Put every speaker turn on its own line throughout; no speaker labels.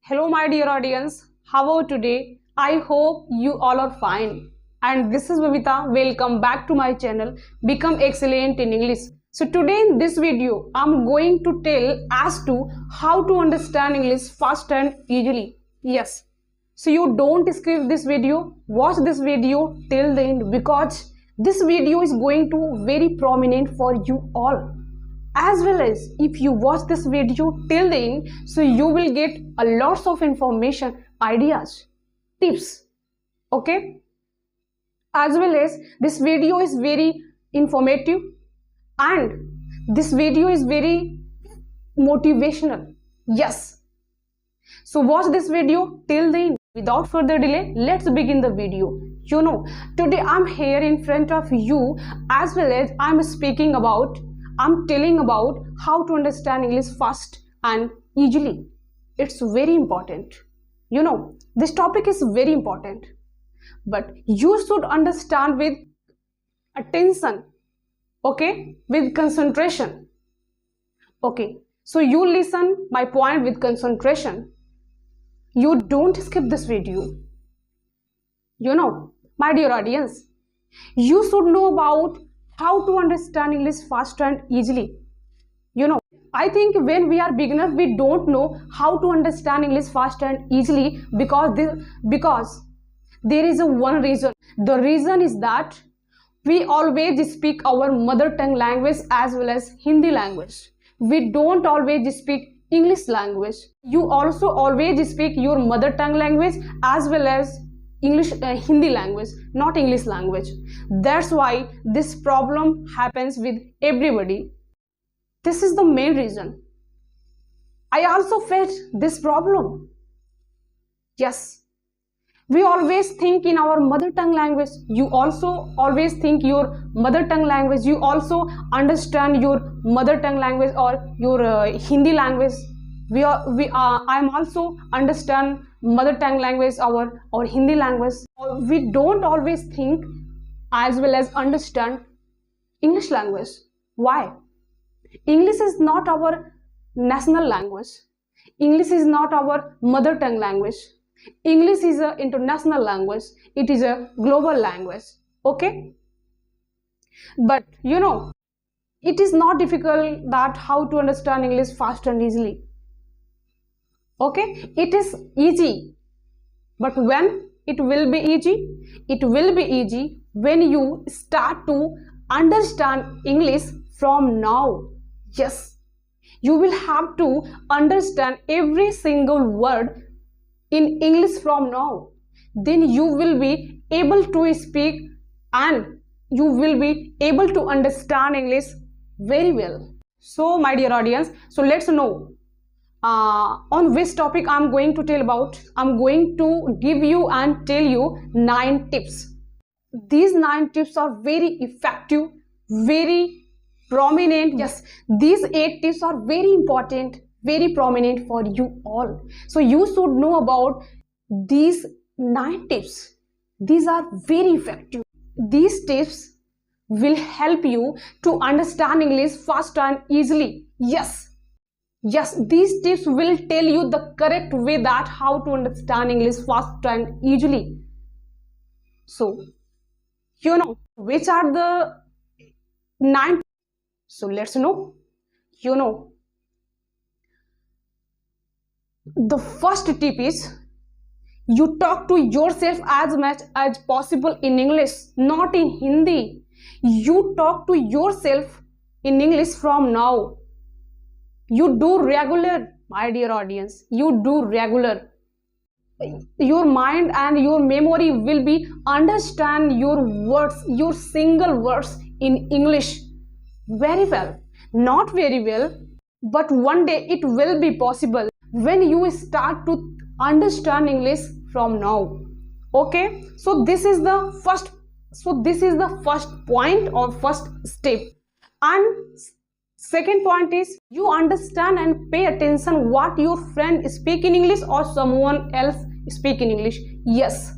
Hello, my dear audience. How are you today? I hope you all are fine. And this is Bhavita. Welcome back to my channel, Become Excellent in English. So today in this video, I'm going to tell as to how to understand English fast and easily. Yes. So you don't skip this video. Watch this video till the end because this video is going to very prominent for you all. As well as if you watch this video till the end, so you will get a lots of information, ideas, tips, okay? As well as this video is very informative and this video is very motivational. Yes, so watch this video till the end. Without further delay, let's begin the video. Today I'm here in front of you, as well as I'm telling about how to understand English fast and easily. It's very important. This topic is very important, but you should understand with attention, okay, with concentration. Okay, so you listen my point with concentration. You don't skip this video. My dear audience, you should know about how to understand English fast and easily. I think when we are beginners, we don't know how to understand English fast and easily because there is one reason. The reason is that we always speak our mother tongue language as well as Hindi language. We don't always speak English language. You also always speak your mother tongue language as well as Hindi language, not English language. That's why this problem happens with everybody. This is the main reason. I also faced this problem. Yes, we always think in our mother tongue language. You also always think your mother tongue language. You also understand your mother tongue language or your Hindi language. I'm also understand mother tongue language or Hindi language. We don't always think as well as understand English language. Why? English is not our national language. English is not our mother tongue language. English is an international language. It is a global language. Okay? But it is not difficult that how to understand English fast and easily. Okay, it is easy, but when it will be easy? It will be easy when you start to understand English from now. Yes, you will have to understand every single word in English from now. Then you will be able to speak and you will be able to understand English very well. So my dear audience, so let's know on which topic I'm going to tell about. I'm going to give you and tell you 9 tips. These 9 tips are very effective, very prominent. Yes, these 8 tips are very important, very prominent for you all. So you should know about these 9 tips. These are very effective. These tips will help you to understand English fast and easily. Yes, these tips will tell you the correct way that how to understand English fast and easily. So, which are the 9? So, let's know. The first tip is you talk to yourself as much as possible in English, not in Hindi. You talk to yourself in English from now. You do regular, my dear audience. You do regular. Your mind and your memory will be understand your words, your single words in English very well. Not very well, but one day it will be possible when you start to understand English from now. Okay, so this is the first point or first step. And second point is you understand and pay attention what your friend speak in English or someone else speak in English. Yes,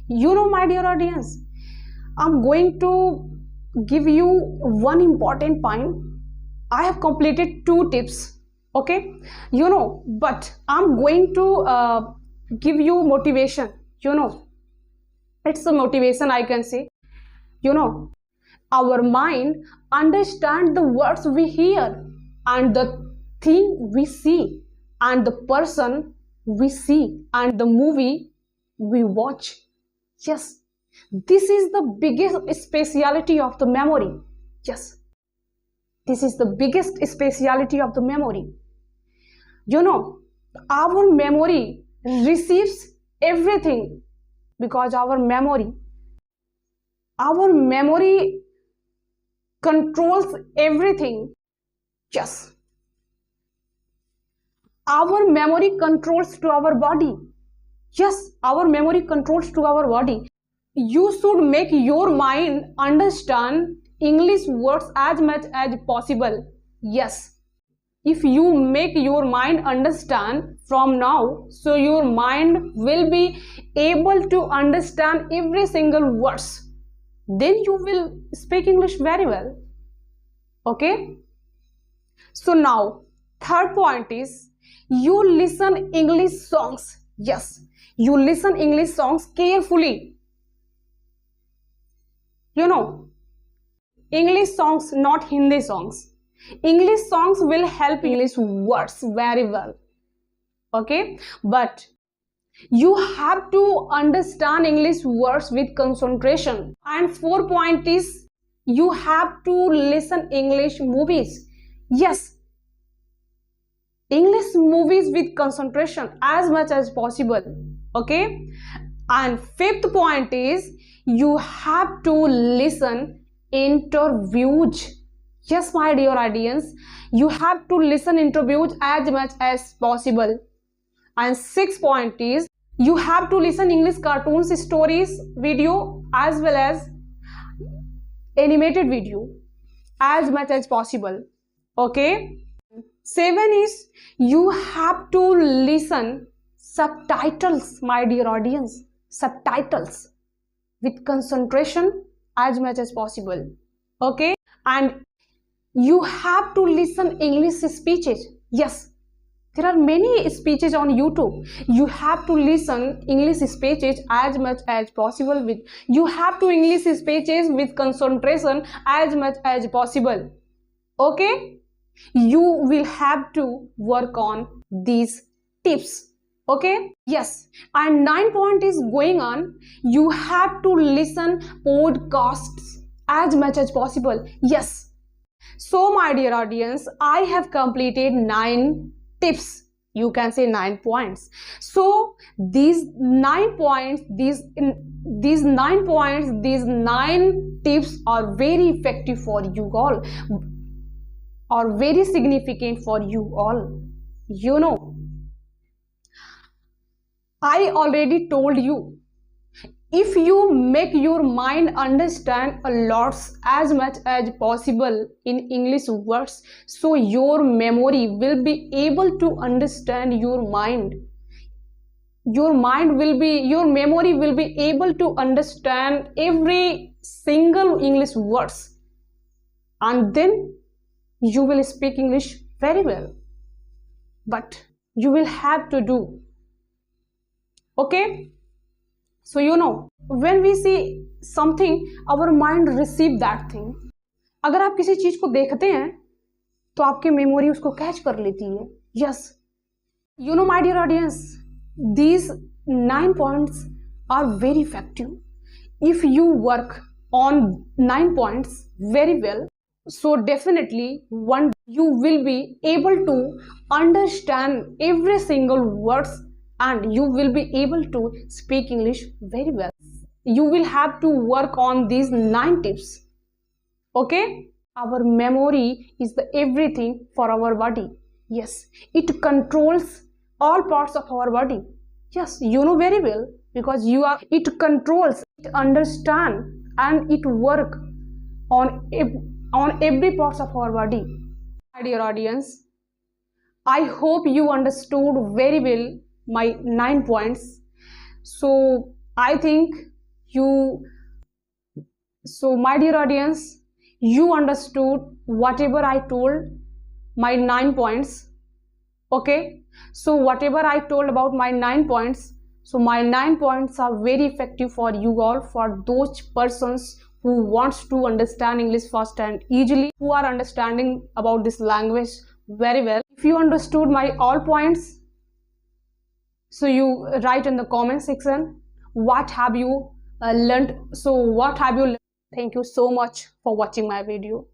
my dear audience, I'm going to give you one important point. I have completed 2 tips Okay, but I'm going to give you motivation. It's a motivation, I can say. Our mind understands the words we hear, and the thing we see, and the person we see, and the movie we watch. Yes, this is the biggest speciality of the memory. Yes, this is the biggest speciality of the memory. Our memory receives everything because our memory controls everything. Yes, our memory controls to our body. Yes, our memory controls to our body. You should make your mind understand English words as much as possible. Yes, if you make your mind understand from now, so your mind will be able to understand every single words, then you will speak English very well. Okay, so now third point is you listen English songs. Yes, you listen English songs carefully. English songs, not Hindi songs. English songs will help English words very well. Okay, but you have to understand English words with concentration. And 4 point is you have to listen English movies. Yes, English movies with concentration as much as possible. Okay, and 5th point is you have to listen interviews. Yes, my dear audience, you have to listen interviews as much as possible. And 6th point is you have to listen English cartoons, stories, video as well as animated video as much as possible. Okay, 7 is you have to listen subtitles, my dear audience, subtitles with concentration as much as possible. Okay, and you have to listen English speeches. Yes, there are many speeches on YouTube. You have to listen English speeches as much as possible. You have to English speeches with concentration as much as possible. Okay, you will have to work on these tips. Okay, yes, and 9 point is going on. You have to listen podcasts as much as possible. Yes, so my dear audience, I have completed 9 tips. You can say 9 points. So these 9 points, these 9 tips are very effective for you all, are very significant for you all. I already told you, if you make your mind understand a lot as much as possible in English words, so your memory will be able to understand your mind. Your memory will be able to understand every single English words, and then you will speak English very well. But you will have to do. Okay, so when we see something, our mind receive that thing. अगर आप किसी चीज को देखते हैं तो आपकी memory उसको कैच कर लेती है. Yes, my dear audience, these 9 points are very effective. If you work on 9 points very well, so definitely one day you will be able to understand every single words, and you will be able to speak English very well. You will have to work on these 9 tips. Okay, our memory is the everything for our body. Yes, it controls all parts of our body. Yes, you know very well, because it controls, it understand, and it work on every part of our body. My dear audience, I hope you understood very well my 9 points. So I think my dear audience, you understood whatever I told, my 9 points. Okay, so whatever I told about my 9 points, so my 9 points are very effective for you all, for those persons who wants to understand English fast and easily, who are understanding about this language very well. If you understood my all points, so you write in the comment section what have you learned. So what have you learned? Thank you so much for watching my video.